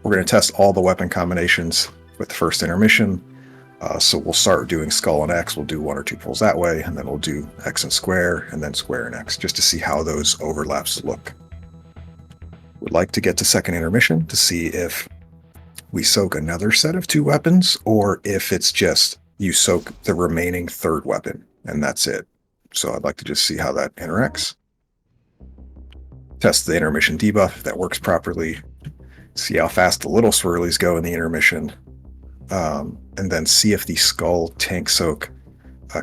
We're going to test all the weapon combinations with the first intermission. So we'll start doing skull and X. We'll do 1 or 2 pulls that way, and then we'll do X and square, and then square and X, just to see how those overlaps look. We'd like to get to second intermission to see if we soak another set of 2 weapons, or if it's just you soak the remaining third weapon, and that's it. So I'd like to just see how that interacts. Test the intermission debuff, if that works properly. See how fast the little swirlies go in the intermission. And then see if the skull tank soak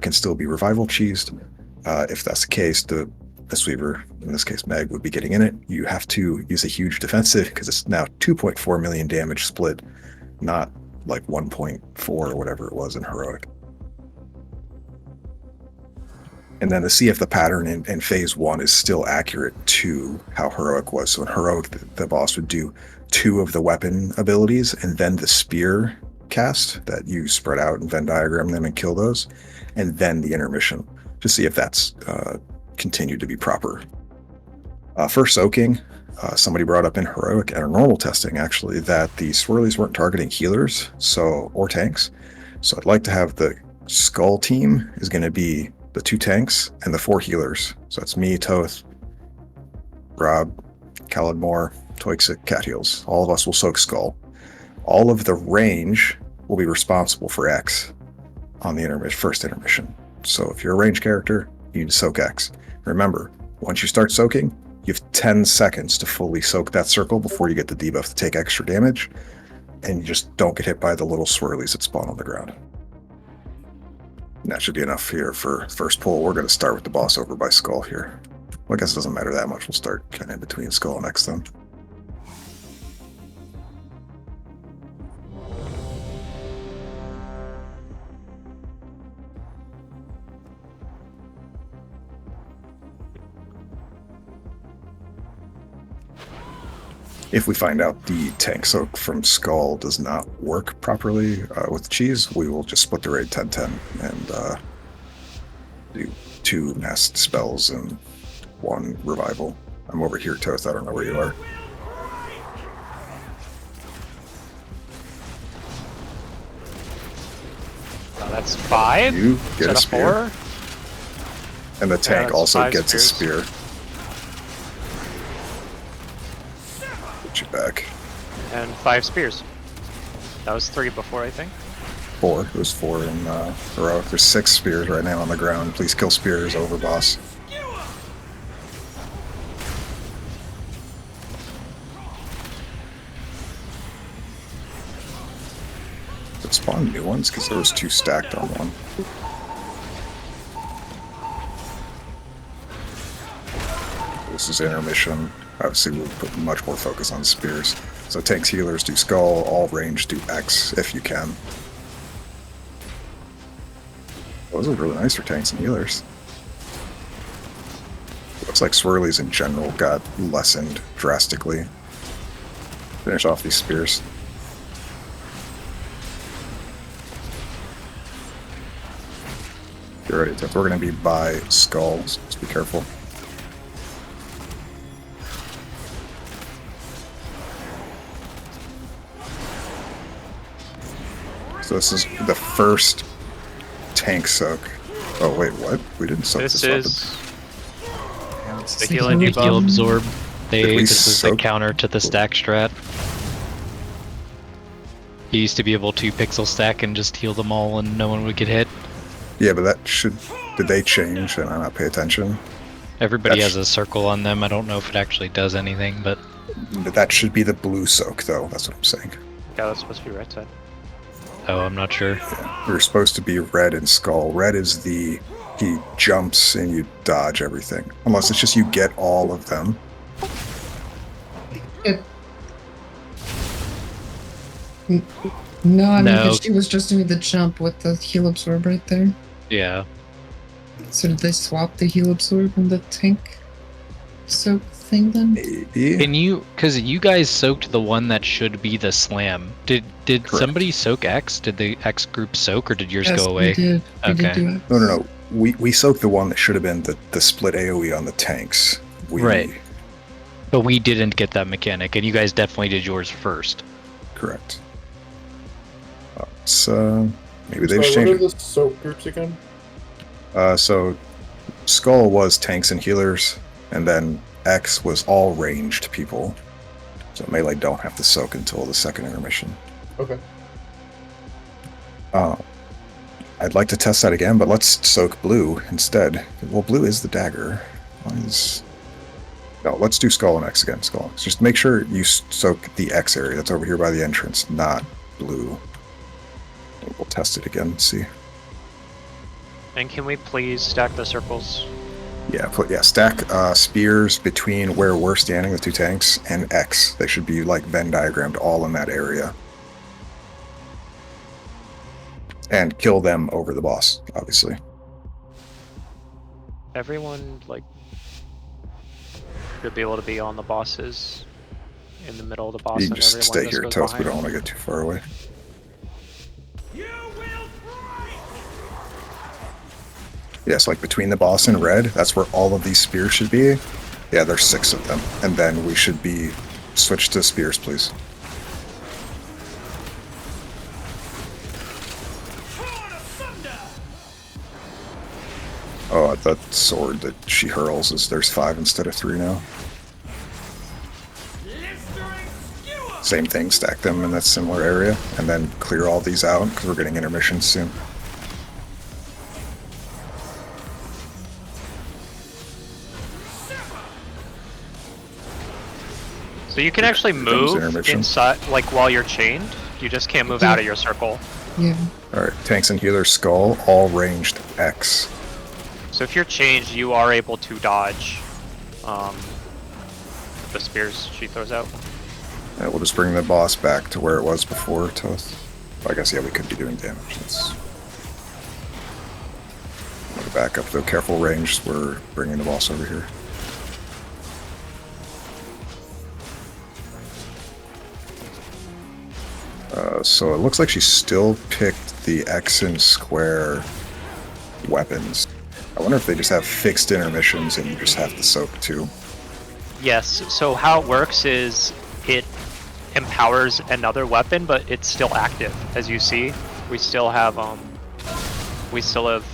can still be revival cheesed. If that's the case, the Mistweaver, in this case Meg, would be getting in it. You have to use a huge defensive because it's now 2.4 million damage split, not like 1.4 or whatever it was in Heroic. And then to see if the pattern in phase 1 is still accurate to how Heroic was. So in Heroic, the boss would do 2 of the weapon abilities and then the spear cast that you spread out and Venn diagram them and kill those, and then the intermission to see if that's continued to be proper. For soaking, somebody brought up in Heroic and our normal testing actually that the swirlies weren't targeting healers or tanks. So I'd like to have the skull team is going to be the 2 tanks and the 4 healers. So it's me, Toth, Rob, Khalid Toixic, Cat Heals. All of us will soak skull. All of the range will be responsible for X on the first intermission. So if you're a range character, you need to soak X. Remember, once you start soaking, you have 10 seconds to fully soak that circle before you get the debuff to take extra damage, and you just don't get hit by the little swirlies that spawn on the ground. And that should be enough here for first pull. We're going to start with the boss over by skull here. Well, I guess it doesn't matter that much. We'll start kind of in between skull and X then. If we find out the tank soak from skull does not work properly with cheese, we will just split the raid 10-10 and do 2 masked spells and 1 revival. I'm over here, Toth. I don't know where you are. That's 5. You get a spear. 4. And the tank also gets a spear. Get you back. And 5 spears. That was 3 before, I think. 4. It was 4 in Heroic. There's 6 spears right now on the ground. Please kill spears over boss. Did it spawn new ones? Because there was 2 stacked on one. This is intermission. Obviously, we'll put much more focus on spears. So tanks, healers do skull, all range do X if you can. Those are really nice for tanks and healers. Looks like swirlies in general got lessened drastically. Finish off these spears. Get ready, Tiff. We're going to be by skulls, so be careful. So this is the first tank soak. Oh wait, what? We didn't soak this up. The heal absorb. This is the counter to the stack strat. You used to be able to pixel stack and just heal them all and no one would get hit. Yeah, but that should... Did they change and I not pay attention? Everybody has a circle on them. I don't know if it actually does anything, but... That should be the blue soak, though. That's what I'm saying. Yeah, that's supposed to be right side. Oh, I'm not sure. Yeah. We're supposed to be red in skull. Red is the... He jumps and you dodge everything. Unless it's just you get all of them. No, I mean, she was just doing the jump with the heal absorb right there. Yeah. So did they swap the heal absorb and the tank soak thing then? Maybe. Can you, because you guys soaked the one that should be the slam. Did somebody soak X? Did the X group soak or did yours go away? We did. We did do X. No. We soaked the one that should have been the split AoE on the tanks. Right. But we didn't get that mechanic, and you guys definitely did yours first. Correct. So maybe they've Sorry, what changed are it. the soak groups again? So Skull was tanks and healers, and then X was all ranged people. So melee don't have to soak until the second intermission. Okay. I'd like to test that again, but let's soak blue instead. Well, blue is the dagger. No, let's do Skull and X again. Skull and X. Just make sure you soak the X area that's over here by the entrance, not blue. We'll test it again and see. And can we please stack the circles? Yeah, stack spears between where we're standing, the two tanks, and X. They should be like Venn diagrammed all in that area. And kill them over the boss, obviously. Everyone, like, should be able to be on the bosses in the middle of the boss. You can and just everyone stay just here, goes Toast. We behind. don't want to get too far away. Yes, like between the boss and red, that's where all of these spears should be. Yeah, there's 6 of them. And then we should be... Switch to spears, please. Oh, that sword that she hurls is... There's 5 instead of 3 now. Same thing, stack them in that similar area, and then clear all these out, because we're getting intermissions soon. So you can actually move inside, like while you're chained. You just can't move out of your circle. Yeah. Alright, tanks and healers, Skull, all ranged X. So if you're chained, you are able to dodge the spears she throws out. Yeah, we'll just bring the boss back to where it was before, Toth. I guess, yeah, we could be doing damage. Let's back up, though. Careful range, we're bringing the boss over here. So it looks like she still picked the X and square weapons. I wonder if they just have fixed intermissions and you just have to soak too. Yes, so how it works is it empowers another weapon, but it's still active. As you see, we still have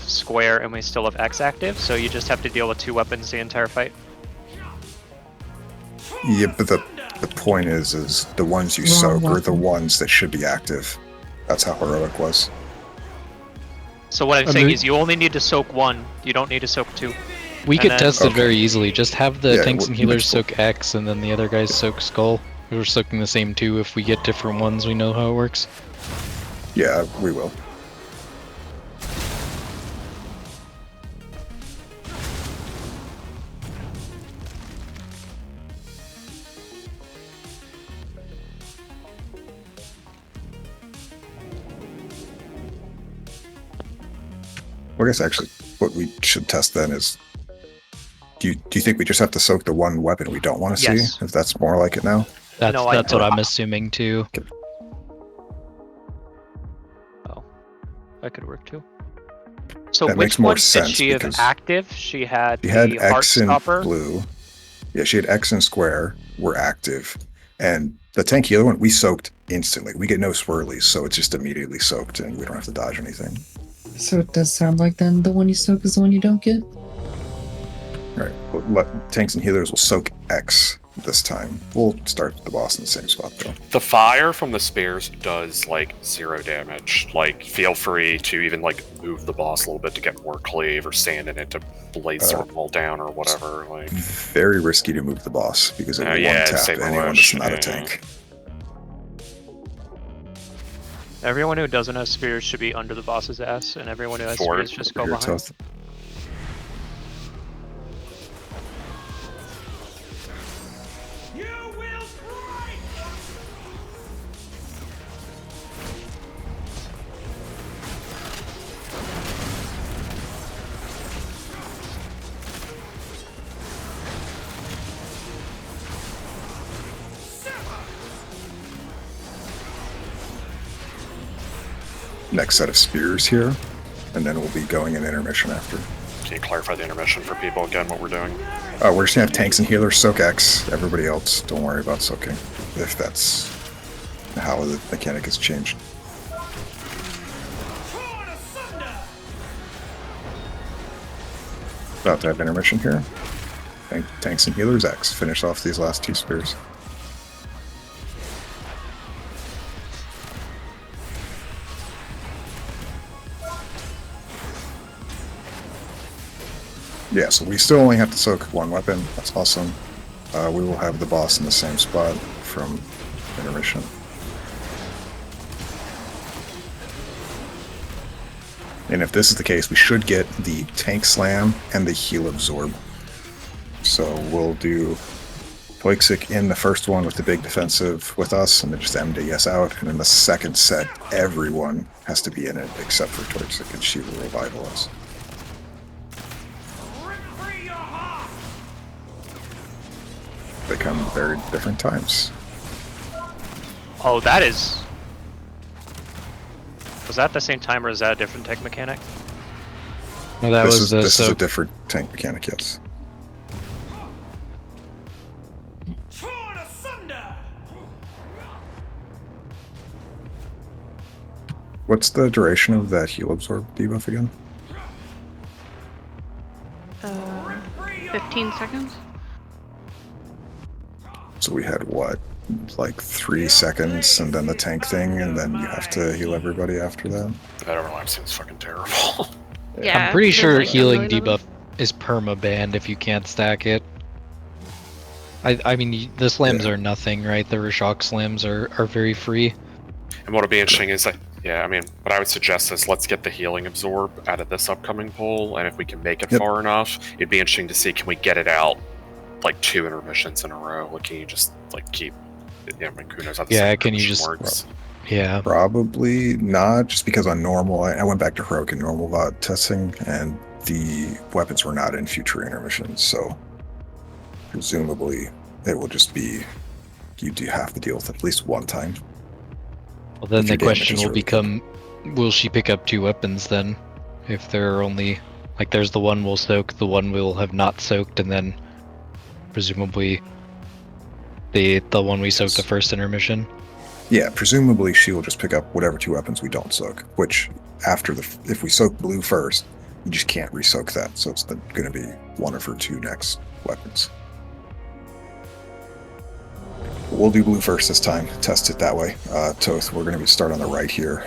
square and we still have X active, so you just have to deal with 2 weapons the entire fight. Yeah, but the point is the ones you soak are the ones that should be active. That's how heroic was. So what I'm saying is you only need to soak 1, you don't need to soak 2. We could test it very easily. Just have the tanks and healers cool. soak X, and then the other guys soak Skull. We're soaking the same 2. If we get different ones, we know how it works. Yeah, we will. Well, I guess actually what we should test then is, do you think we just have to soak the one weapon we don't want to see? If that's more like it now? That's what I'm assuming too. Okay. Oh, that could work too. So that which makes more ones sense did she have active? She had X and Heartstopper. blue. Yeah, she had X and square were active. And the tank healer one, we soaked instantly. We get no swirlies, so it's just immediately soaked and we don't have to dodge anything. So it does sound like then the one you soak is the one you don't get? Alright, tanks and healers will soak X this time. We'll start the boss in the same spot though. The fire from the spears does like 0 damage. Like, feel free to even like move the boss a little bit to get more cleave or stand in it to blaze the wall down or whatever. Like, very risky to move the boss because it will one-tap anyone that's not a tank. Everyone who doesn't have spears should be under the boss's ass, and everyone who has spears just go behind. Next set of spears here, and then we'll be going in intermission after. Can you clarify the intermission for people again, what we're doing? We're just gonna have tanks and healers soak X. Everybody else, don't worry about soaking, if that's how the mechanic has changed. About to have intermission here. Tanks and healers X. Finish off these last 2 spears. Yeah, so we still only have to soak 1 weapon. That's awesome. We will have the boss in the same spot from intermission. And if this is the case, we should get the tank slam and the heal absorb. So we'll do Toxic in the first one with the big defensive with us, and then just MDS out. And in the second set, everyone has to be in it except for Toxic, and she will revival us. They come at very different times. Oh, that is... Was that the same time, or is that a different tech mechanic? No, that This was is a soak. different tank mechanic, yes. What's the duration of that heal absorb debuff again? 15 seconds. So we had what, like 3 seconds, and then the tank thing, and then you have to heal everybody after that? That overlap seems fucking terrible. Yeah. I'm pretty there's sure like a healing million of debuff is perma-banned if you can't stack it. I mean, the slams Yeah. are nothing, right? The Rashok slams are very free. And what'll be interesting is that, yeah, I mean, what I would suggest is let's get the healing absorb out of this upcoming poll, and if we can make it Yep. far enough, it'd be interesting to see, can we get it out like 2 intermissions in a row? Like, can you just like keep, I mean, who knows how this Yeah, can you intermission just- works? Yeah. Probably not, just because on normal, I went back to Heroic and normal VOD testing, and the weapons were not in future intermissions, so presumably it will just be, you do have to deal with it at least 1 time. Well, then If the your damage question is will really become, will she pick up 2 weapons then? If there are only, like, there's the one we'll soak, the one we'll have not soaked, and then presumably the one we soaked the first intermission. Yeah, presumably she will just pick up whatever 2 weapons we don't soak, which after if we soak blue first, you just can't re-soak that, so it's going to be 1 of her 2 next weapons. We'll do blue first this time, test it that way. Toth, we're going to start on the right here.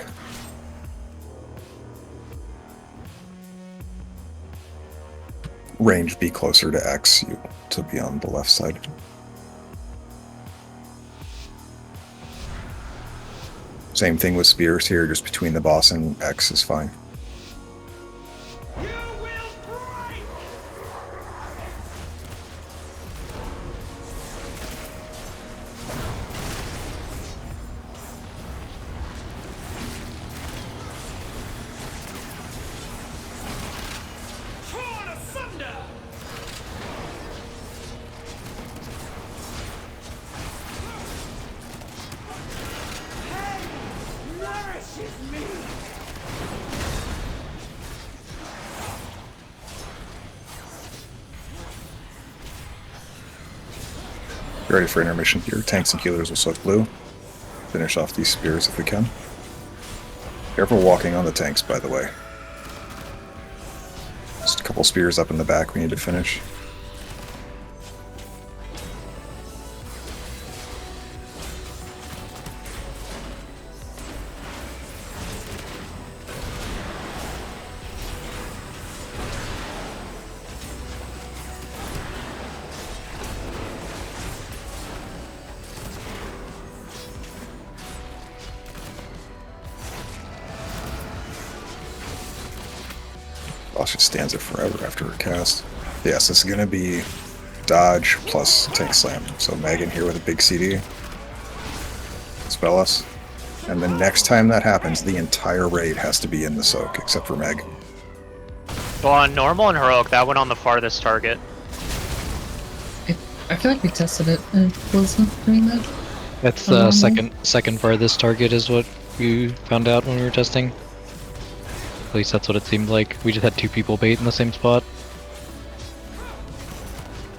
Range be closer to X, you to be on the left side. Same thing with spears here, just between the boss and X is fine. Ready for intermission here. Tanks and healers will soak blue. Finish off these spears if we can. Careful walking on the tanks, by the way. Just a couple spears up in the back we need to finish. Boss just stands it forever after her cast. Yes, this is going to be dodge plus tank slam. So Megan here with a big CD. Spell us. And the next time that happens, the entire raid has to be in the soak, except for Meg. Well, on normal and heroic, that went on the farthest target. I feel like we tested it and it wasn't doing that. That's the second farthest target is what you found out when we were testing. At least that's what it seemed like. We just had 2 people bait in the same spot.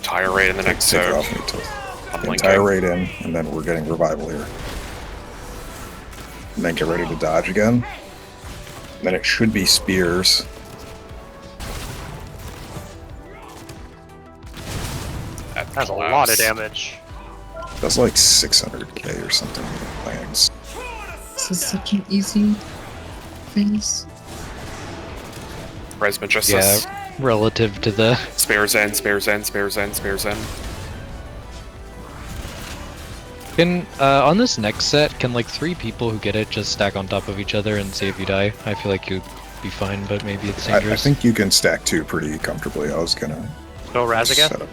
Tire rate in the next Take it soak. off me till I'm the linking. entire rate in, and then we're getting revival here. And then get ready to dodge again. And then it should be spears. That's a lot of damage. That's like 600k or something. Lands. This is such an easy phase. Res Magistus. Yeah, relative to the... Spares in, spares in, spares in, spares in. Can, on this next set, can like 3 people who get it just stack on top of each other and see if you die? I feel like you'd be fine, but maybe it's I dangerous. think you can stack 2 pretty comfortably. I was gonna Go Razageth? set up.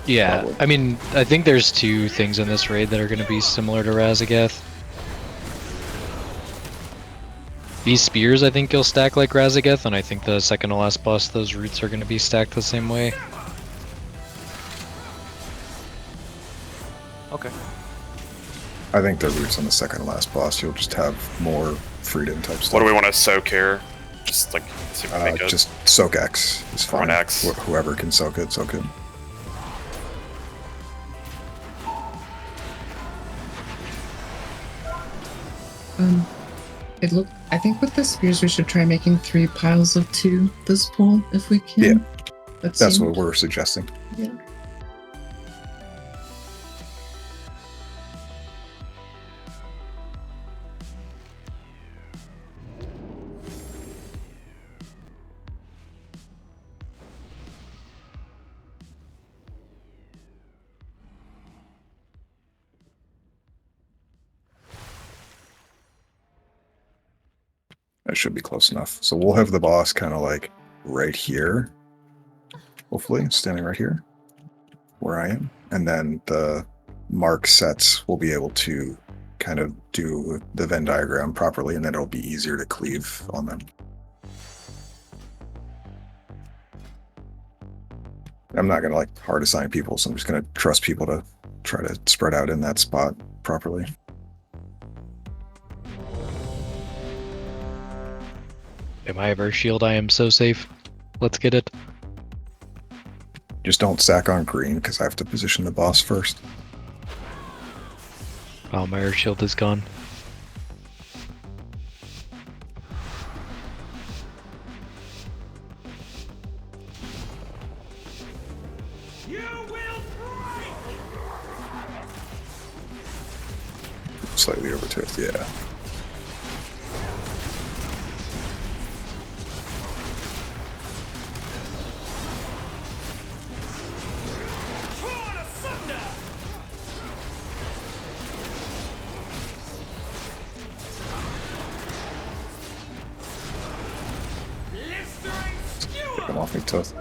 Yeah, Probably. I mean, I think there's 2 things in this raid that are going to be similar to Razageth. These spears, I think you'll stack like Razageth, and I think the second to last boss, those roots are going to be stacked the same way. Okay. I think the roots on the second to last boss, you'll just have more freedom type stuff. What do we want to soak here? Just like see if we make it. Just soak X is fine. Run X. Whoever can soak it, soak it. I think with the spears we should try making 3 piles of 2 this pool if we can. Yeah, That That's seemed- what we're suggesting. Yeah. That should be close enough. So we'll have the boss kind of like right here. Hopefully, standing right here, where I am. And then the mark sets will be able to kind of do the Venn diagram properly, and then it'll be easier to cleave on them. I'm not going to like hard assign people, so I'm just going to trust people to try to spread out in that spot properly. Am I ever shield? I am so safe. Let's get it. Just don't sack on green, because I have to position the boss first. Oh, my air shield is gone. Slightly over to it, yeah. Pick him off me, Toth.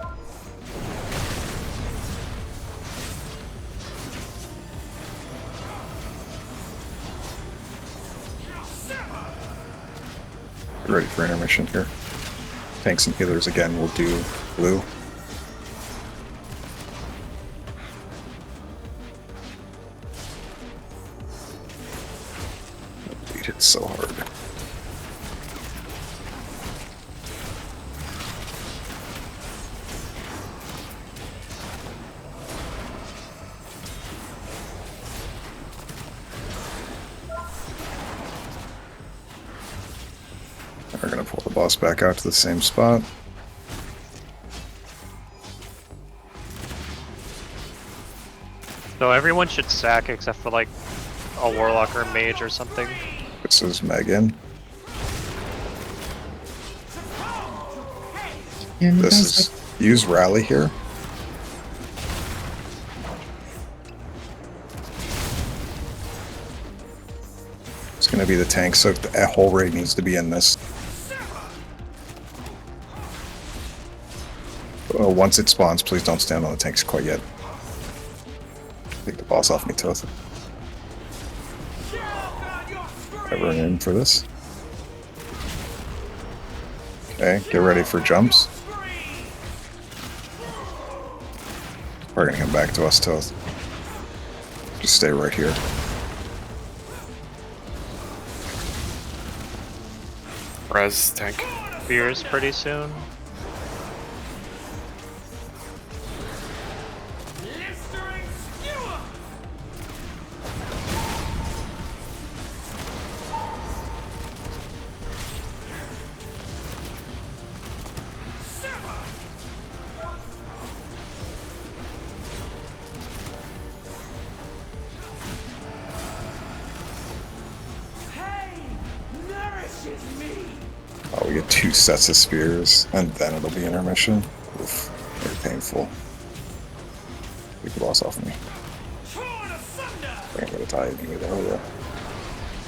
Ready for intermission here. Tanks and healers again will do blue. Bleed hits so hard. We're gonna pull the boss back out to the same spot. So everyone should sack except for like a warlock or a mage or something. This is Megan. And This guys, is use rally here. It's gonna be the tank, so the whole raid needs to be in this. Once it spawns, please don't stand on the tanks quite yet. Take the boss off me, Toth. Everyone in for this. Okay, get ready for jumps. We're gonna come back to us, Toth. Just stay right here. Res tank. spears pretty soon. Oh, we get 2 sets of spears, and then it'll be intermission. Oof, very painful. Keep the boss off me. I'm gonna die anyway though.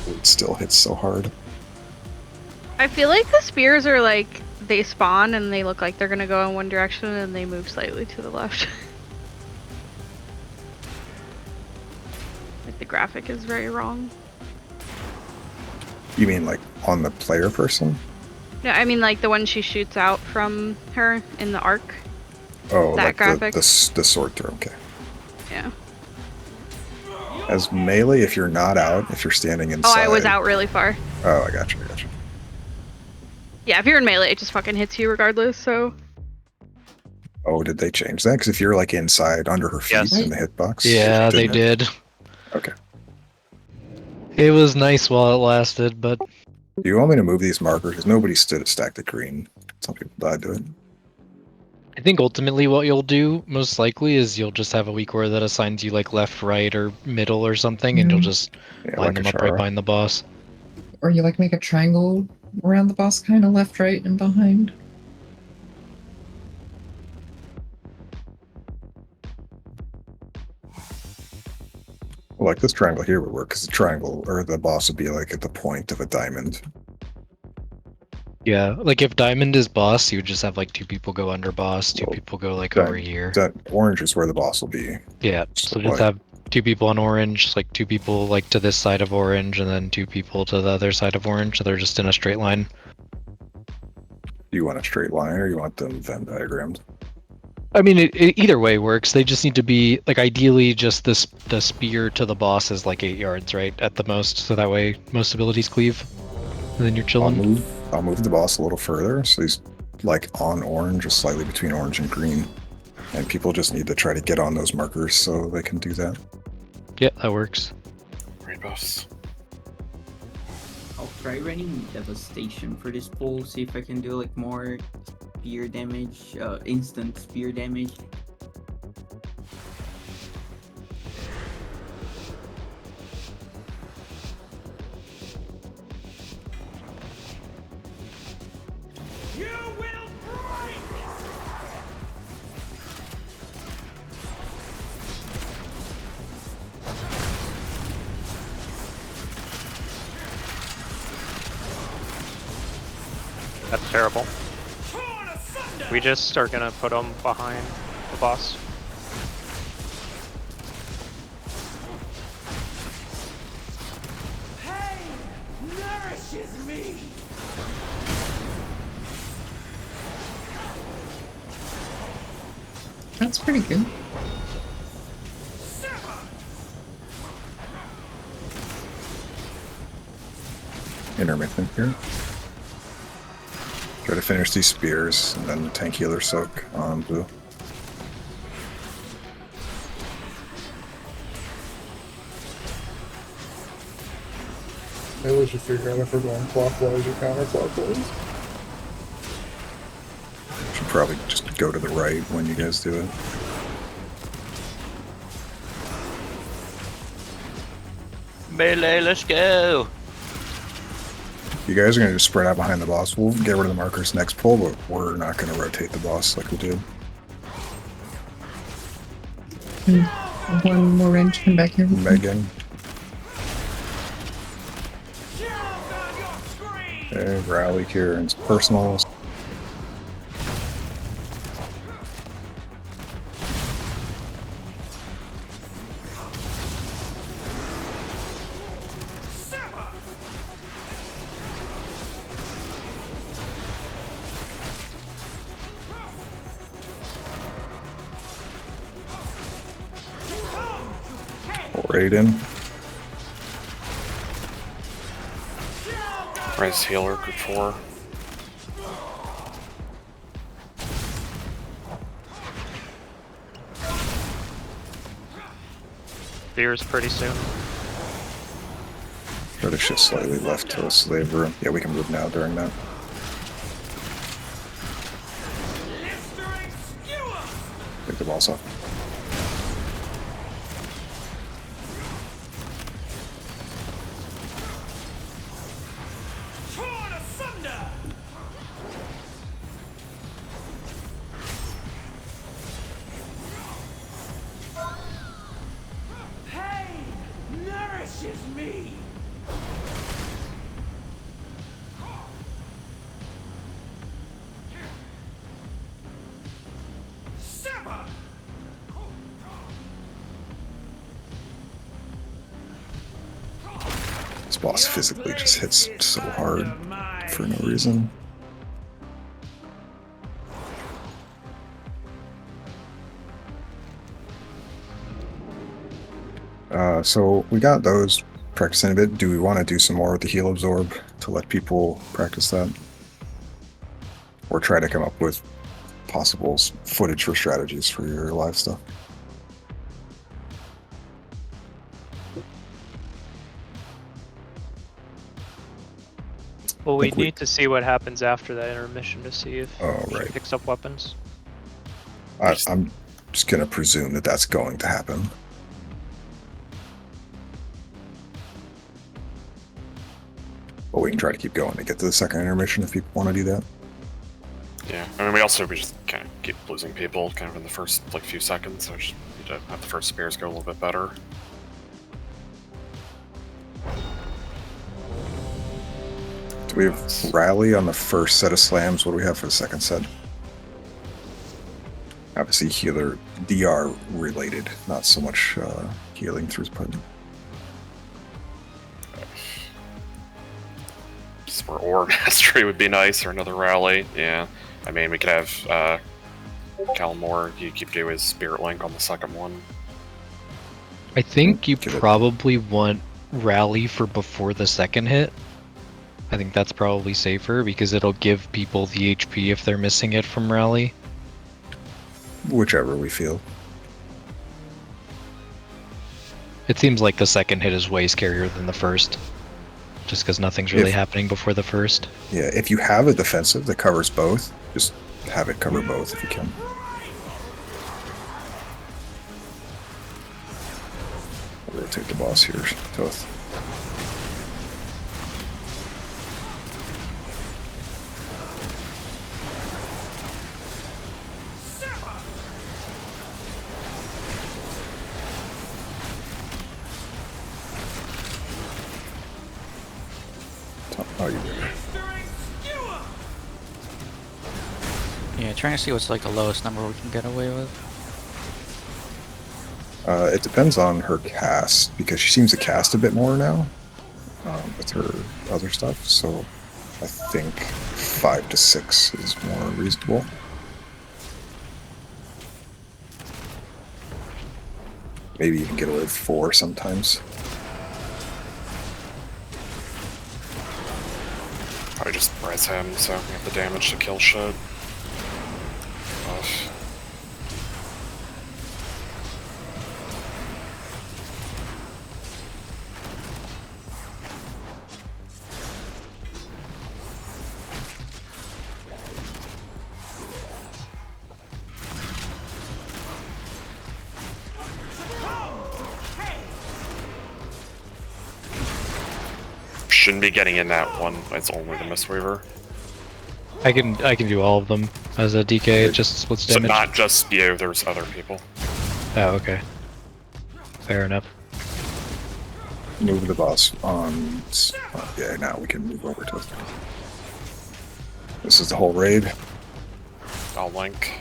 It still hits so hard. I feel like the spears are like they spawn and they look like they're gonna go in one direction and they move slightly to the left. Like the graphic is very wrong. You mean like on the player person? No, I mean like the one she shoots out from her in the arc. Oh, That like graphic? the sword throw. Okay. Yeah. As melee, if you're not out, if you're standing Oh, inside. I was out really far. Oh, I got you. I got you. Yeah, if you're in melee, it just fucking hits you regardless. So Oh, did they change that? Because if you're like inside under her feet Yes. in the hitbox. Yeah, they didn't it? did. Okay. It was nice while it lasted, but Do you want me to move these markers? Because nobody stood stacked at green. Some people died to it. I think ultimately what you'll do most likely is you'll just have a weak aura that assigns you like left, right, or middle or something, and you'll just Yeah, line like them a up right Shara. behind the boss. Or you like make a triangle around the boss, kind of left, right, and behind. Well, like this triangle here would work because the triangle or the boss would be like at the point of a diamond. Yeah, like if Diamond is boss, you would just have like 2 people go under boss, 2 Well, people go like that- over here. That orange is where the boss will be. Yeah, just so just like- have 2 people on orange, like 2 people like to this side of orange, and then 2 people to the other side of orange, so they're just in a straight line. Do you want a straight line or you want them Venn diagrammed? I mean, it either way works. They just need to be like ideally just this the spear to the boss is like 8 yards, right, at the most, so that way most abilities cleave, and then you're chilling. I'll move the boss a little further so he's like on orange, just slightly between orange and green. And people just need to try to get on those markers so they can do that. Yeah, that works. Raid buffs. I'll try running Devastation for this pull, see if I can do like more spear damage, instant spear damage. That's terrible. We just are gonna put them behind the boss. That's pretty good. Intermittent here. Try to finish these spears and then tank healer soak on blue. Maybe we should figure out if we're going clockwise or counterclockwise. Should probably just go to the right when you guys do it. Melee, let's go! You guys are going to just spread out behind the boss. We'll get rid of the markers next pull, but we're not going to rotate the boss like we did. One more range, come back here. Megan. Okay, rally here and personals. Raiden. Res healer, group 4. spears pretty soon. Try to shift slightly left to slave room. Yeah, we can move now during that. Take the boss off. This boss physically just hits so hard for no reason. So we got those practicing a bit. Do we want to do some more with the heal absorb to let people practice that? Or try to come up with possible footage for strategies for your live stuff? Well, we Think we- need to see what happens after that intermission to see if Oh, she right. picks up weapons. I'm just going to presume that that's going to happen. But we can try to keep going to get to the second intermission if people want to do that. Yeah, I mean, we just kind of keep losing people kind of in the first like few seconds, so we just need to have the first spears go a little bit better. Do we have rally on the first set of slams? What do we have for the second set? Obviously healer DR related, not so much healing throughput. Just more ore mastery would be nice, or another rally. Yeah, I mean, we could have Calmore, you keep doing his Spirit Link on the second one. I think you Get it. probably want rally for before the second hit. I think that's probably safer because it'll give people the HP if they're missing it from rally. Whichever we feel. It seems like the second hit is way scarier than the first. Just because nothing's really If- happening before the first. Yeah, if you have a defensive that covers both, just have it cover both if you can. I'll rotate the boss here, Toth. Oh, you did. Yeah, trying to see what's like the lowest number we can get away with. It depends on her cast, because she seems to cast a bit more now with her other stuff, so I think 5 to 6 is more reasonable. Maybe even get away with 4 sometimes. Probably just res him, so we have the damage to kill shit. Ugh. Shouldn't be getting in that one. It's only the Mistweaver. I can do all of them as a DK. It just splits So damage. not just you. There's other people. Oh, okay. Fair enough. Move the boss on. Yeah, now we can move over to it. This is the whole raid. I'll link.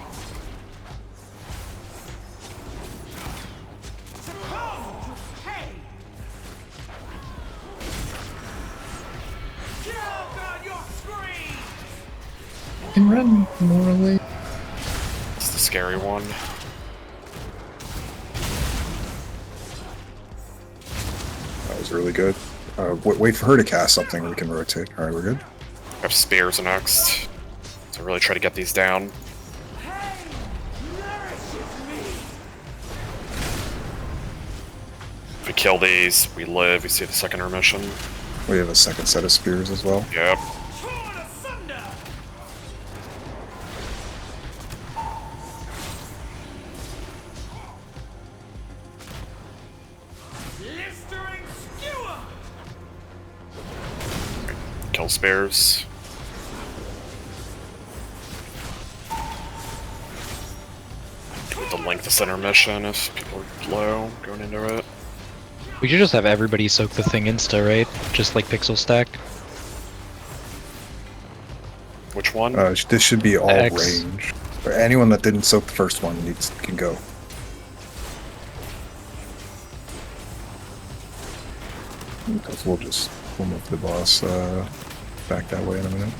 Can run more away. It's the scary one. That was really good. Wait for her to cast something. We can rotate. All right, we're good. We have spears next. So really try to get these down. kill these, we live, we see the second intermission. We have a second set of spears as well. Yep. Kill spares. The length of center mission if people are low going into it. We should just have everybody soak the thing insta, right? Just like pixel stack. Which one? This should be all X. range. Anyone that didn't soak the first one can go. Because we'll move the boss back that way in a minute.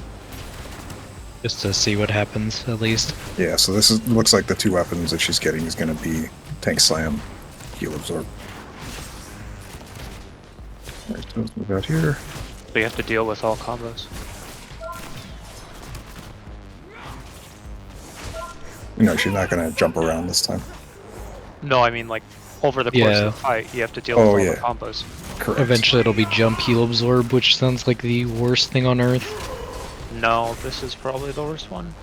Just to see what happens, at least. Yeah, so looks like the two weapons that she's getting is going to be Tank Slam, Heal Absorb. Alright, so let's move out here. So you have to deal with all combos. No, she's not going to jump around this time. No, I mean like over the course Yeah. of the fight, you have to deal with all yeah. the combos. Correct. Eventually it'll be jump heal absorb, which sounds like the worst thing on earth. No, this is probably the worst one.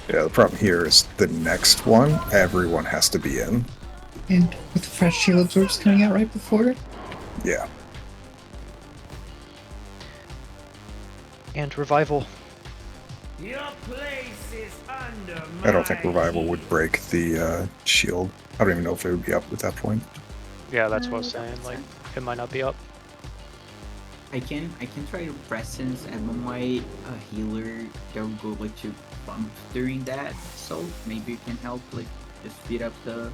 Yeah, the problem here is the next one, everyone has to be in. And with the fresh shield absorbs coming out right before it. Yeah. And revival. I don't think Revival would break the shield. I don't even know if it would be up at that point. Yeah, that's what I was saying. Like, it might not be up. I can try to presence and my healer don't go like to bump during that, so maybe you can help like just speed up the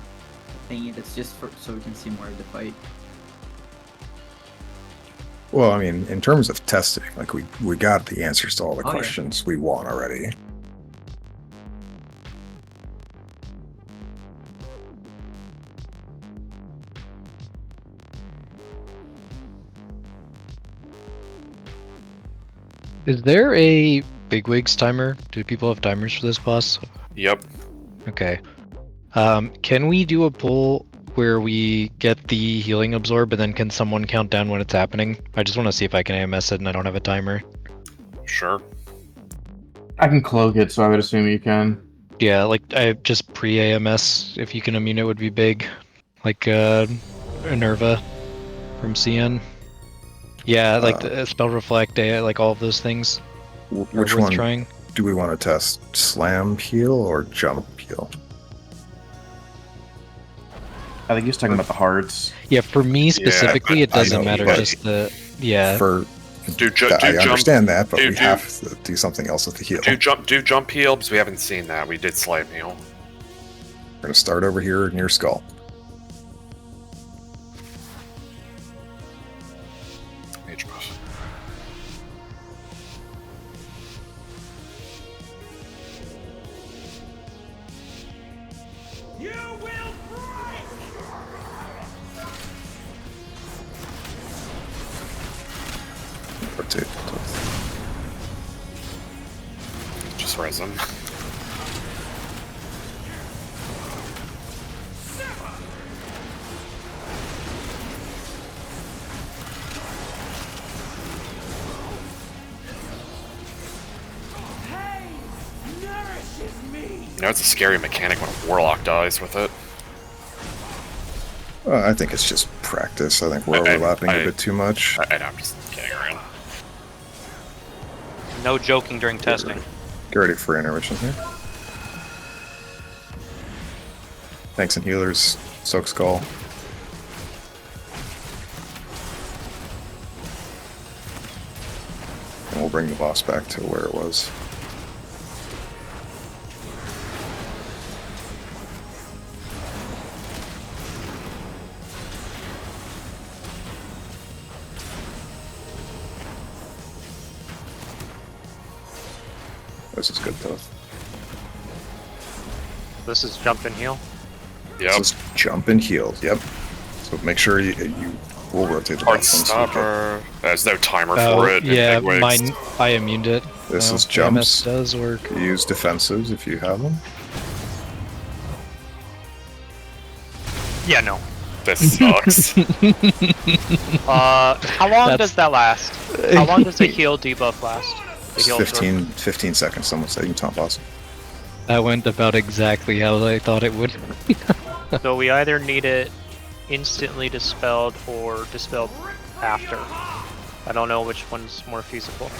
thingy. That's just so we can see more of the fight. Well, I mean, in terms of testing, like we got the answers to all the Oh, yeah. questions we want already. Is there a bigwigs timer? Do people have timers for this boss? Yep. Okay. Can we do a pull where we get the healing absorb and then can someone count down when it's happening? I just want to see if I can AMS it and I don't have a timer. Sure. I can cloak it, so I would assume you can. Yeah, like I just pre-AMS if you can immune it would be big. Like Enerva from CN. Yeah, like the spell reflect, like all of those things. are Which worth one trying. do we want to test? Slam heal or jump heal? I think he's talking about the hearts. Yeah, for me specifically, it I doesn't know, matter. but Just the yeah. I understand that, but we do- have to do something else with the heal. Do jump heal because we haven't seen that. We did slam heal. We're gonna start over here near Skull. Mage buff. Rotate. Just res him. You know, it's a scary mechanic when a warlock dies with it. I think it's just practice. I think we're overlapping a bit too much. I know, I'm just kidding around. No joking during testing. Get ready for intermission here. Tanks and healers, soak Skull. And we'll bring the boss back to where it was. This is good though. This is jump and heal. Yep. This is jump and heal. Yep. So make sure you will rotate the Hard boss once you get- stopper. There's no timer Oh, for it. in yeah, Bigwigs. mine. I immuned it. This No, is the jumps. MS does work. Use defensives if you have them. Yeah, no. This sucks. How long That's- does that last? How long does the heal debuff last? The It's heal absorb? 15 seconds, someone say. You top boss. That went about exactly how I thought it would. So we either need it instantly dispelled or dispelled after. I don't know which one's more feasible.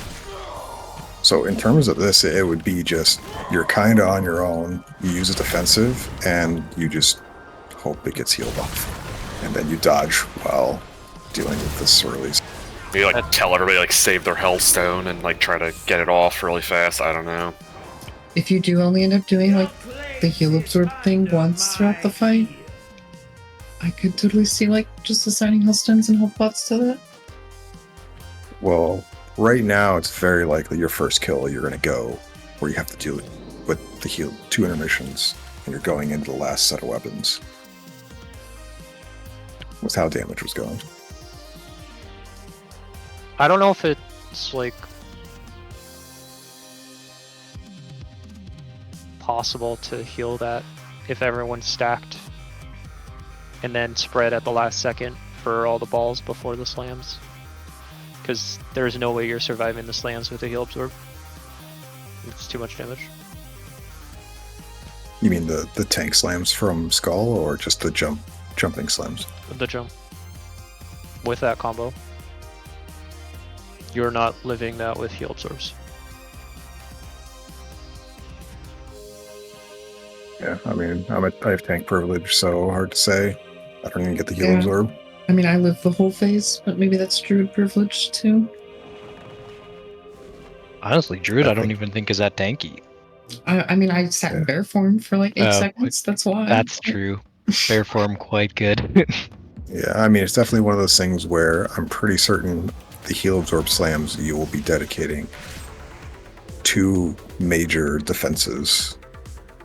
So in terms of this, it would be just, you're kind of on your own. You use a defensive, and you just hope it gets healed off. And then you dodge while dealing with this release. Maybe like tell everybody like save their health stone and like try to get it off really fast. I don't know. If you do only end up doing like the heal absorb thing once throughout the fight, I could totally see like just assigning health stones and health pots to that. Well, right now it's very likely your first kill you're going to go where you have to deal with the heal 2 intermissions, and you're going into the last set of weapons. With how damage was going. I don't know if it's like possible to heal that if everyone's stacked and then spread at the last second for all the balls before the slams. Because there's no way you're surviving the slams with a heal absorb. It's too much damage. You mean the tank slams from Skull, or just the jumping slams? The jump. With that combo. You're not living that with heal absorbs. Yeah, I mean, I have tank privilege, so hard to say. I don't even get the heal Yeah. absorb. I mean, I live the whole phase, but maybe that's druid privilege too. Honestly, Druid, I don't think- even think is that tanky. I mean, I sat in bear form for like 8 Oh, seconds. That's why. That's true. Fair form, quite good. Yeah, I mean, it's definitely one of those things where I'm pretty certain the heal absorb slams you will be dedicating 2 major defenses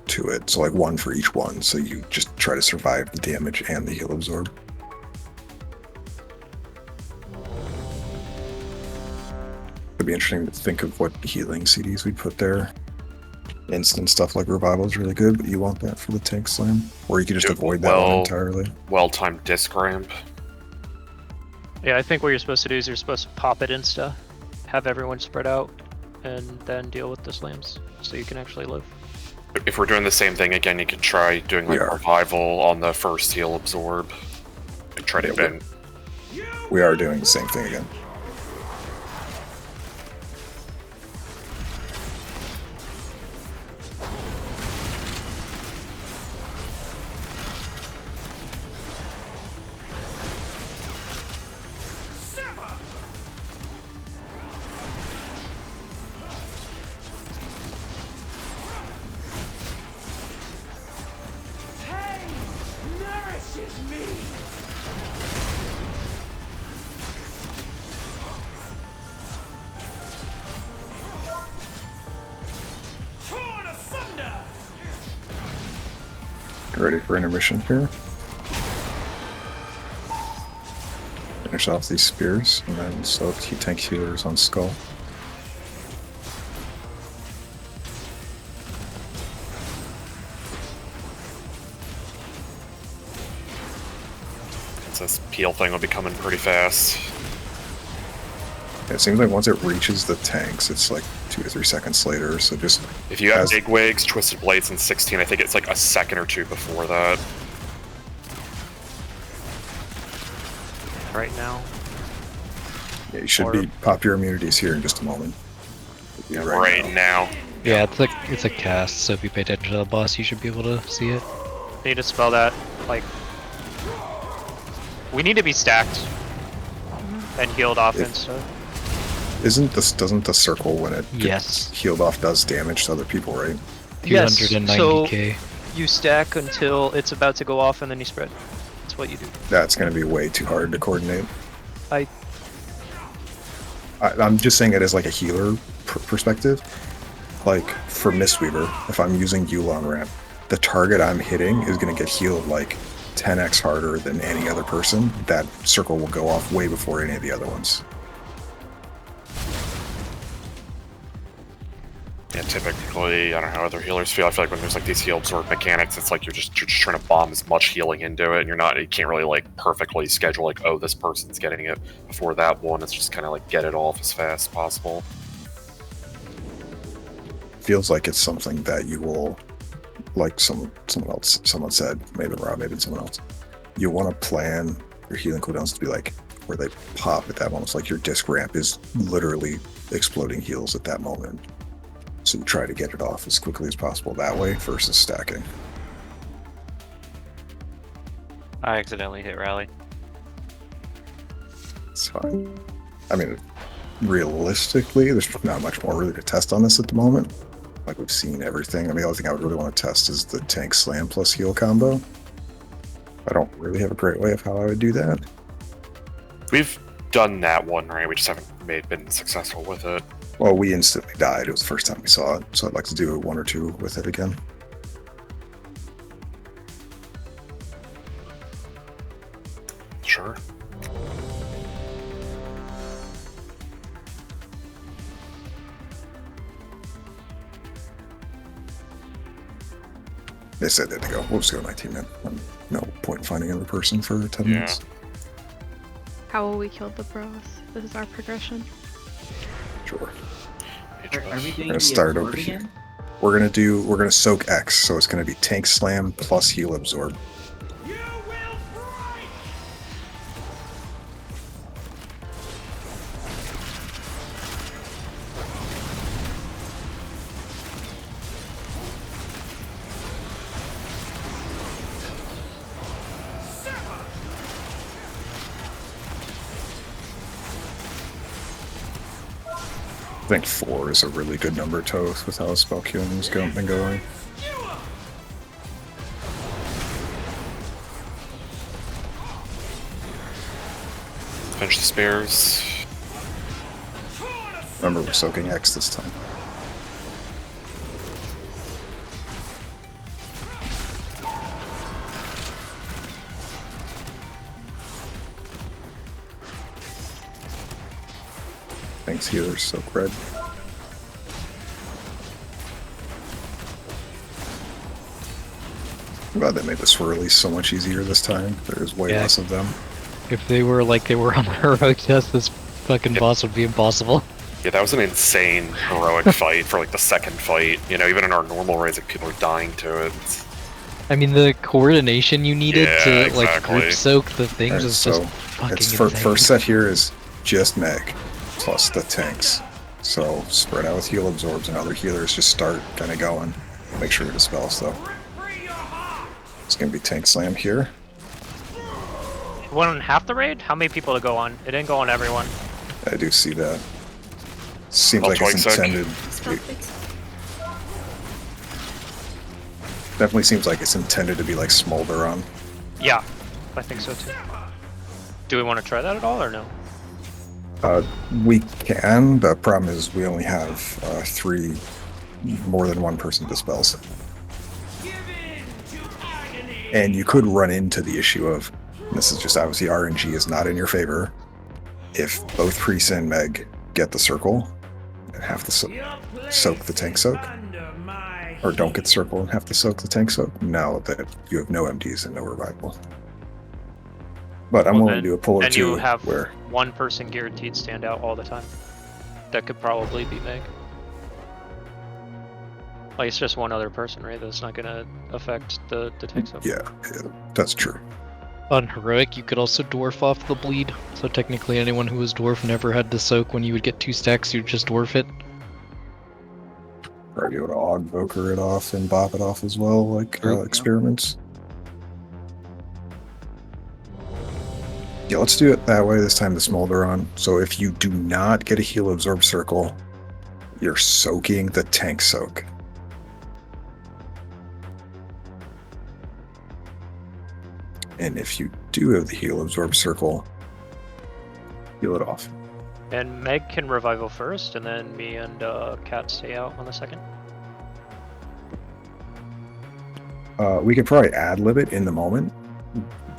to it. So like 1 for each one. So you just try to survive the damage and the heal absorb. It'd be interesting to think of what healing CDs we'd put there. Instant stuff like revival is really good, but you want that for the tank slam, or you could just Yeah, avoid that one well- entirely. Well-timed disc ramp. Yeah, I think what you're supposed to do is you're supposed to pop it insta, have everyone spread out, and then deal with the slams, so you can actually live. If we're doing the same thing again, you could try doing like We are. revival on the first heal absorb. And try to Yeah, bend. We are doing the same thing again. Get ready for intermission here. Finish off these spears, and then so tank healers on Skull. This peel thing will be coming pretty fast. It seems like once it reaches the tanks, it's like 2 to 3 seconds later. So just If you have As- big wigs, twisted blades, and 16, I think it's like a second or 2 before that. Right now. yeah, you should be pop your immunities here in just a moment. Yeah, right now. Yeah, it's a cast, so if you pay attention to the boss, you should be able to see it. Need to spell that, like... We need to be stacked. And healed off If- insta. Doesn't the circle when it gets Yes. healed off does damage to other people, right? Yes, 290k. You stack until it's about to go off and then you spread. That's what you do. That's going to be way too hard to coordinate. I- I'm just saying it as like a healer perspective. Like for Mistweaver, if I'm using Yulon ramp, the target I'm hitting is going to get healed like 10x harder than any other person. That circle will go off way before any of the other ones. Yeah, typically, I don't know how other healers feel. I feel like when there's like these heal absorb mechanics, it's like you're just trying to bomb as much healing into it, and you can't really like perfectly schedule like, oh, this person's getting it before that one. It's just kind of like get it off as fast as possible. Feels like it's something that you will, like someone said, maybe Rob, maybe someone else. You want to plan your healing cooldowns to be like where they pop at that moment. It's like your disc ramp is literally exploding heals at that moment. So you try to get it off as quickly as possible that way versus stacking. I accidentally hit rally. It's fine. I mean, realistically, there's not much more really to test on this at the moment. Like, we've seen everything. I mean, the only thing I would really want to test is the tank slam plus heal combo. I don't really have a great way of how I would do that. We've done that one, right? We just haven't been successful with it. Well, we instantly died. It was the first time we saw it, so I'd like to do one or two with it again. Sure. They said that to go. We'll just go 19 men. No point in finding another person for 10 minutes. How will we kill the bros? This is our progression. Sure. Are we doing We're gonna the start absorb over here. again? We're gonna soak X, so it's gonna be tank slam plus heal absorb. I think 4 is a really good number, Toth, with how spell queuing has been going. Finish the spares. Remember, we're soaking X this time. Thanks, healers, soak red. I'm glad they made the swirlies so much easier this time. There's way less of them. If they were like they were on the heroic test, this fucking boss would be impossible. Yeah, that was an insane heroic fight for like the second fight. You know, even in our normal raids, like, people are dying to it. I mean, the coordination you needed to like exactly. group soak the things Alright, is so just fucking it's insane. first set here is just Meg plus the tanks. So spread out with heal absorbs and other healers just start kind of going. Make sure to dispel stuff. It's gonna be tank slam here. It went on half the raid? How many people to go on? It didn't go on everyone. I do see that. Seems I'll like it's twig sec. intended. Definitely seems like it's intended to be like Smolder on. Yeah, I think so too. Do we want to try that at all or no? We can. The problem is we only have 3 more than one person dispels. And you could run into the issue of, and this is just obviously RNG is not in your favor, if both Priest and Meg get the circle and have to soak the tank soak, or don't get the circle and have to soak the tank soak, now that you have no MDs and no revival. But I'm willing to do a pull or and two you have where one person guaranteed stand out all the time. That could probably be Meg. Like, it's just one other person, right? That's not gonna affect the tank soak. yeah, that's true. On heroic, you could also dwarf off the bleed. So technically, anyone who was dwarf never had to soak. When you would get 2 stacks, you'd just dwarf it. Or be able to Ogvoker it off and bop it off as well, like experiments. Yeah, let's do it that way this time to Smolder on. So if you do not get a heal absorb circle, you're soaking the tank soak. And if you do have the heal absorb circle, heal it off. And Meg can revival first, and then me and Kat stay out on the second. We could probably ad-lib it in the moment.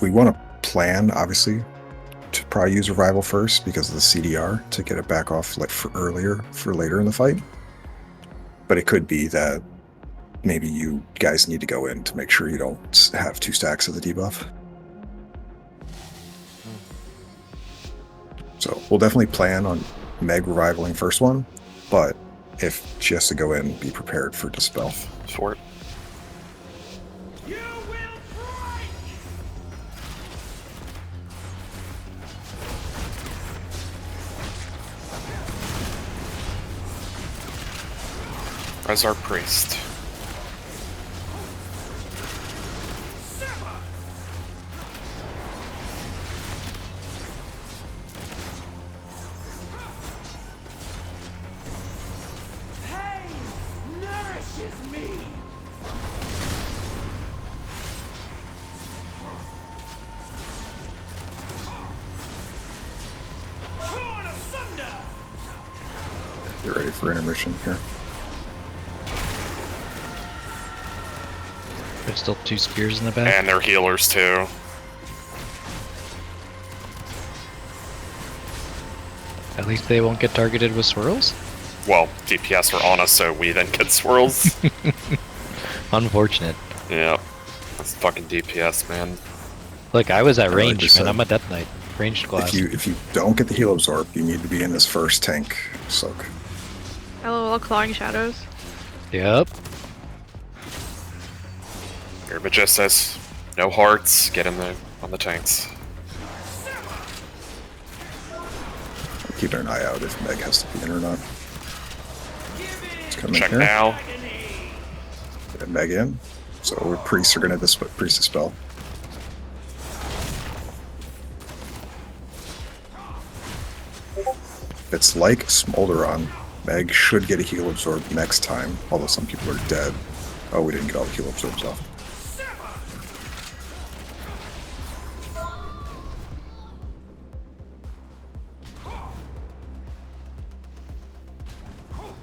We want to plan, obviously, to probably use revival first because of the CDR to get it back off like for later in the fight. But it could be that maybe you guys need to go in to make sure you don't have 2 stacks of the debuff. So we'll definitely plan on Meg revivaling first one, but if she has to go in, be prepared for Dispel. For it. As our priest. Get ready for intermission here. There's still 2 spears in the back. And they're healers too. At least they won't get targeted with swirls? Well, DPS are on us, so we then get swirls. Unfortunate. Yeah. That's fucking DPS, man. Look, I was at like range, you man. said, I'm a Death Knight. Ranged class. If you don't get the heal absorb, you need to be in this first tank soak. LOL clawing shadows. Yep. Your Magistus, no hearts, get in on the tanks. Keeping an eye out if Meg has to be in or not. It's coming Check here. now. Get Meg in. So priests are going to priest dispel. It's like Smolderon. Meg should get a heal absorb next time, although some people are dead. Oh, we didn't get all the heal absorbs off.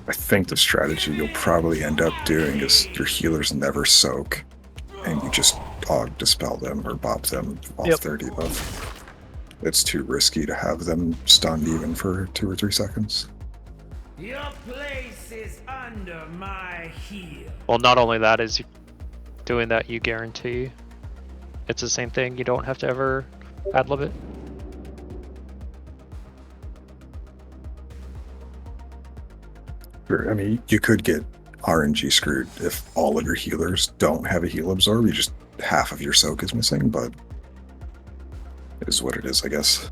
I think the strategy you'll probably end up doing is your healers never soak, and you just dispel them or bop them off their debuff. It's too risky to have them stunned even for 2 or 3 seconds. Your place is under my heel. Well, not only that is doing that, you guarantee it's the same thing. You don't have to ever ad-lib it. I mean, you could get RNG screwed if all of your healers don't have a heal absorb. You just half of your soak is missing, but it is what it is, I guess.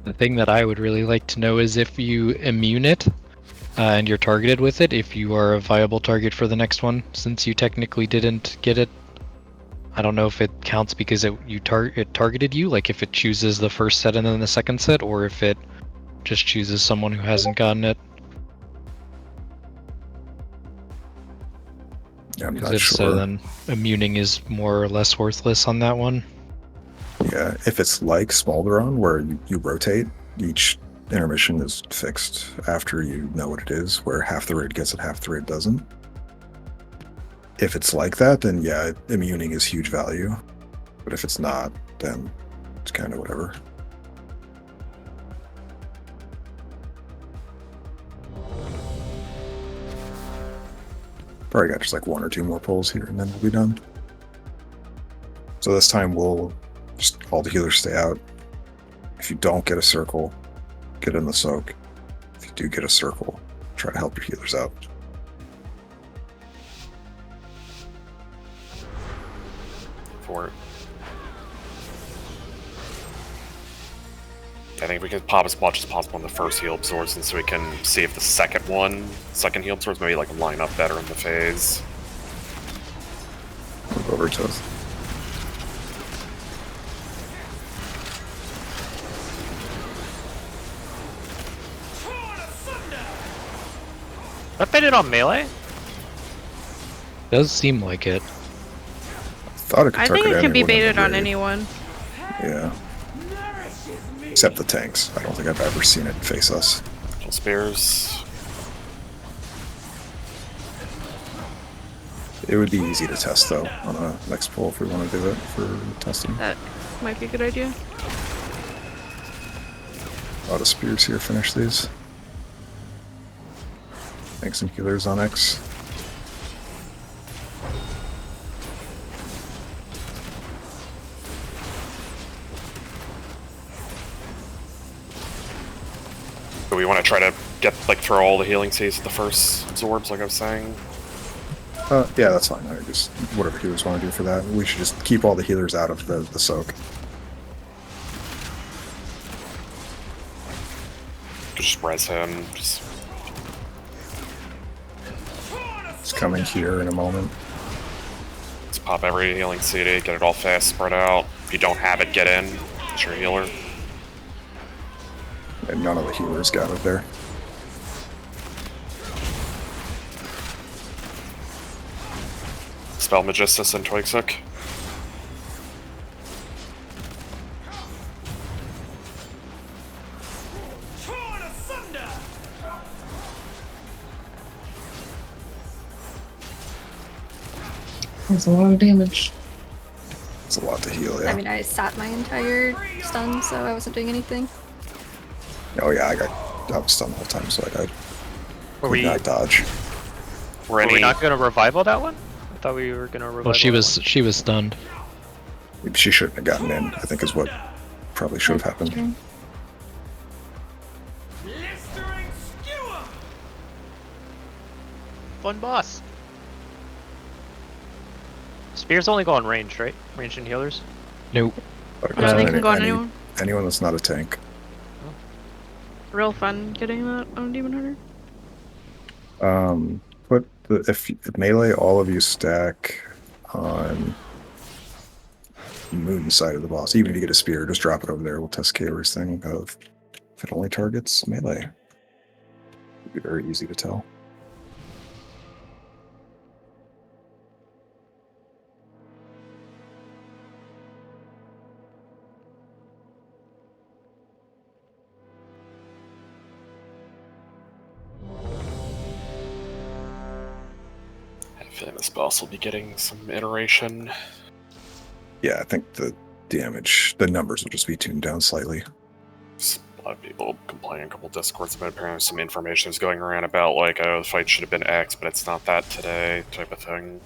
The thing that I would really like to know is if you immune it and you're targeted with it, if you are a viable target for the next one, since you technically didn't get it. I don't know if it counts because it targeted you, like if it chooses the first set and then the second set, or if it just chooses someone who hasn't gotten it. Yeah, I'm not If sure. so, then immuning is more or less worthless on that one. Yeah, if it's like Smolderon, where you rotate, each intermission is fixed after you know what it is, where half the raid gets it, half the raid doesn't. If it's like that, then yeah, immuning is huge value. But if it's not, then it's kind of whatever. Probably got just like 1 or 2 more pulls here and then we'll be done. So this time we'll just all the healers stay out. If you don't get a circle, get in the soak. If you do get a circle, try to help your healers out. For it. I think we can pop as much as possible on the first heal absorbs, and so we can see if the second heal absorbs maybe like line up better in the phase. Move over to us. That baited on melee? Does seem like it. Thought it could I think it can be anyone in the baited on raid. anyone. Yeah. Except the tanks. I don't think I've ever seen it face us. Spears. It would be easy to test though on a next pull if we want to do it for testing. That might be a good idea. A lot of spears here. Finish these. Thanks, some healers on X. Do we want to try to get like throw all the healing seeds at the first absorbs, like I was saying? Yeah, that's fine. I just whatever healers want to do for that. We should just keep all the healers out of the soak. Just res him. Just It's coming here in a moment. let's pop every healing CD, get it all fast, spread out. If you don't have it, get in. It's your healer. And none of the healers got it there. Spell Magistus and Twigsik. That's a lot of damage. It's a lot to heal, yeah. I mean, I sat my entire stun, so I wasn't doing anything. Oh yeah, I was stunned the whole time, so I died. Were Could we not dodge. were we not gonna revival that one? I thought we were gonna revival. Well, she that was stunned. Maybe she shouldn't have gotten in, I think is what probably should have happened. Fun boss. Spears only go on range, right? Range and healers. Nope. But Yeah, they can go on anyone. anyone that's not a tank. Real fun getting that on Demon Hunter. Put the if melee, all of you stack on moon side of the boss. Even if you get a spear, just drop it over there. We'll test Kaler's thing of if it only targets melee. It'd be very easy to tell. I think this boss will be getting some iteration. Yeah, I think the damage, the numbers will just be tuned down slightly. A lot of people complaining, a couple discords about apparently some information is going around about like, oh, the fight should have been X, but it's not that today, type of thing.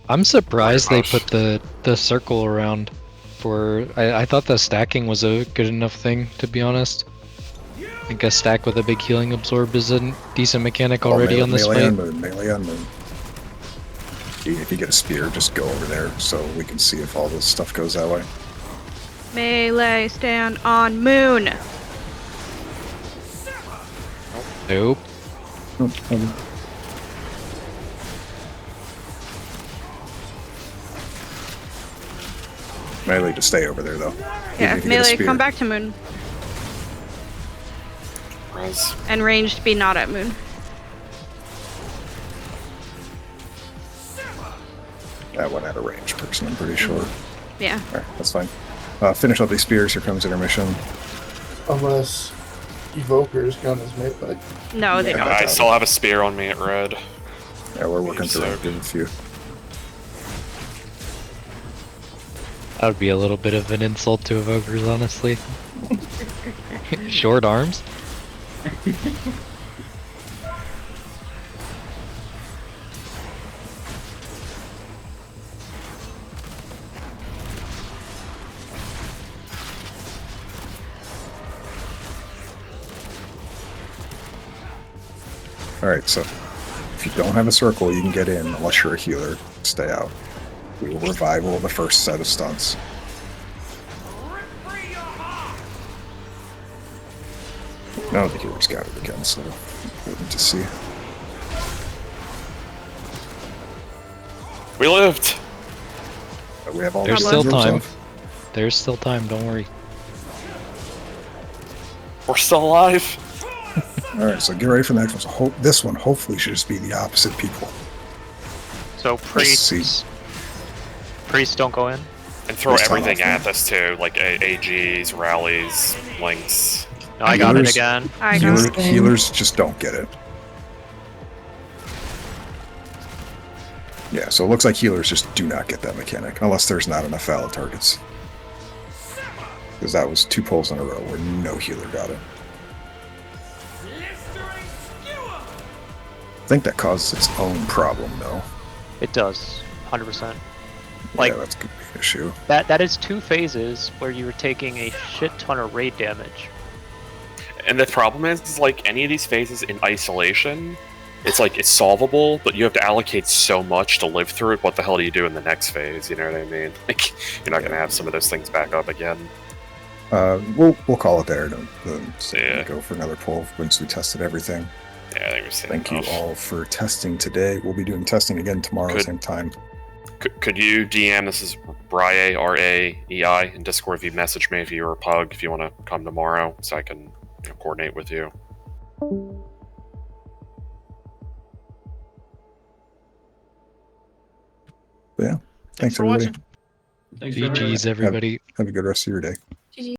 I'm surprised they put the circle around for. I thought the stacking was a good enough thing, to be honest. I think a stack with a big healing absorb is a decent mechanic already on this melee fight. On moon, melee on moon. If you get a spear, just go over there so we can see if all this stuff goes that way. Melee stand on moon. Nope. Melee to stay over there though. Yeah, Even if you get a melee, spear. come back to moon. Res. And ranged, be not at moon. That one had a range person, I'm pretty sure. Yeah. Alright, that's fine. Finish up these spears, here comes intermission. Unless Evokers count as melee. No, they don't. I still have a spear on me at red. Yeah, we're working through So it. Give it a few. That would be a little bit of an insult to evokers, honestly. Short arms? Alright, so if you don't have a circle, you can get in unless you're a healer. Stay out. We will revival the first set of stunts. No, the healer's got it again, so important to see. We lived! We have all There's the still absorbs time. off. There's still time, don't worry. We're still alive! Alright, so get ready for the next one. So this one hopefully should just be the opposite people. So priests don't go in. And throw This time everything off, at this too, like AGs, rallies, links. No, I got it Healers- again. I got it. Healers just don't get it. Yeah, so it looks like healers just do not get that mechanic, unless there's not enough valid targets. Because that was 2 pulls in a row where no healer got it. I think that causes its own problem, though. It does, 100%. Like yeah, that's gonna be an issue. that is 2 phases where you were taking a shit ton of raid damage. And the problem is like any of these phases in isolation, it's like it's solvable, but you have to allocate so much to live through it. What the hell do you do in the next phase? You know what I mean? Like you're not gonna have some of those things back up again. We'll call it there. So Yeah. go for another 12 once we tested everything. Yeah, I think we're seeing Thank enough. you all for testing today. We'll be doing testing again tomorrow, same time. Could you DM? This is Raei, R-A-E-I, in Discord. If you message me, if you're a pug, if you want to come tomorrow, so I can coordinate with you. But yeah, thanks for everybody. watching. Thanks, GG's, everybody. Have a good rest of your day.